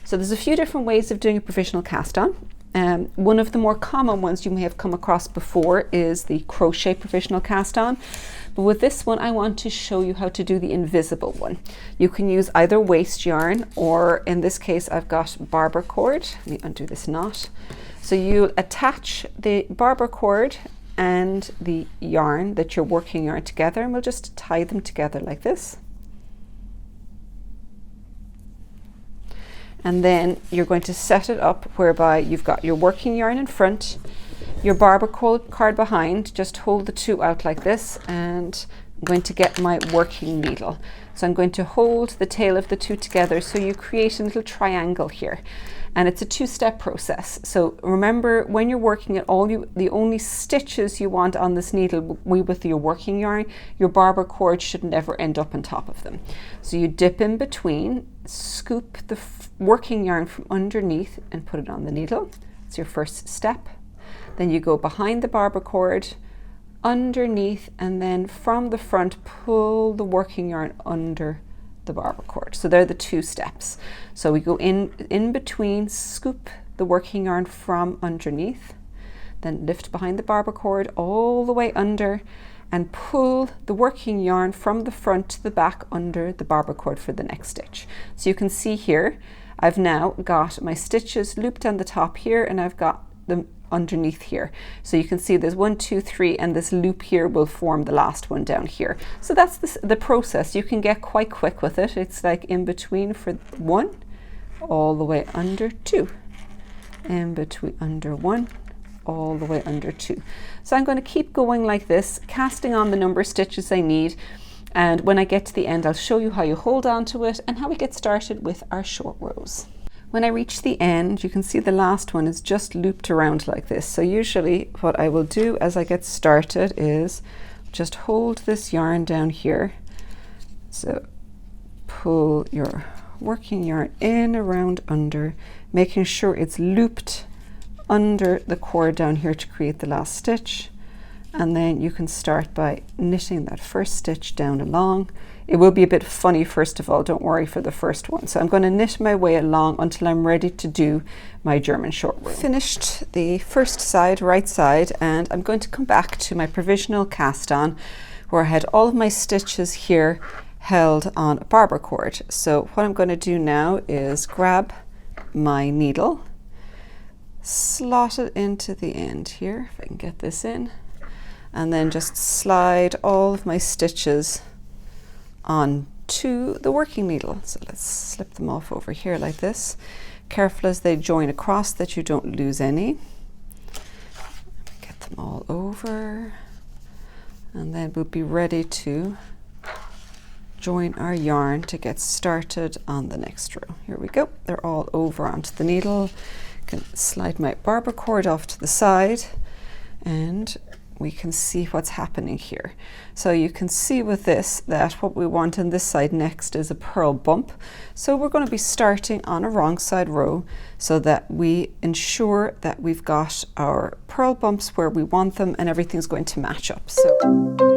So there's a few different ways of doing a provisional cast on. One of the more common ones you may have come across before is the crochet provisional cast on. But with this one, I want to show you how to do the invisible one. You can use either waste yarn, or in this case, I've got barber cord. Let me undo this knot. So you attach the barber cord and the yarn that you're working yarn together, and we'll just tie them together like this. And then you're going to set it up whereby you've got your working yarn in front, your barber cord behind. Just hold the two out like this, and I'm going to get my working needle. So I'm going to hold the tail of the two together so you create a little triangle here. And it's a two-step process. So remember, when you're working it, the only stitches you want on this needle will be with your working yarn. Your barber cord should never end up on top of them. So you dip in between, scoop the working yarn from underneath and put it on the needle. It's your first step. Then you go behind the barber cord, underneath, and then from the front, pull the working yarn under the barber cord. So they're the two steps. So we go in between, scoop the working yarn from underneath, then lift behind the barber cord all the way under, and pull the working yarn from the front to the back under the barber cord for the next stitch. So you can see here, I've now got my stitches looped on the top here, and I've got them underneath here. So you can see there's 1, 2, 3, and this loop here will form the last one down here. So that's the process. You can get quite quick with it. It's like in between for 1, all the way under 2, in between under 1, all the way under 2. So I'm going to keep going like this, casting on the number of stitches I need. And when I get to the end, I'll show you how you hold on to it and how we get started with our short rows. When I reach the end, you can see the last one is just looped around like this. So usually what I will do as I get started is just hold this yarn down here. So pull your working yarn in, around, under, making sure it's looped under the cord down here to create the last stitch. And then you can start by knitting that first stitch down along. It will be a bit funny first of all, don't worry for the first one. So I'm going to knit my way along until I'm ready to do my German short row. Finished the first side, right side, and I'm going to come back to my provisional cast on where I had all of my stitches here held on a barber cord. So what I'm going to do now is grab my needle, slot it into the end here, if I can get this in, and then just slide all of my stitches onto the working needle. So let's slip them off over here like this. Careful as they join across that you don't lose any. Get them all over, and then we'll be ready to join our yarn to get started on the next row. Here we go. They're all over onto the needle. I can slide my barber cord off to the side, and we can see what's happening here. So you can see with this that what we want on this side next is a purl bump. So we're going to be starting on a wrong side row so that we ensure that we've got our purl bumps where we want them and everything's going to match up. So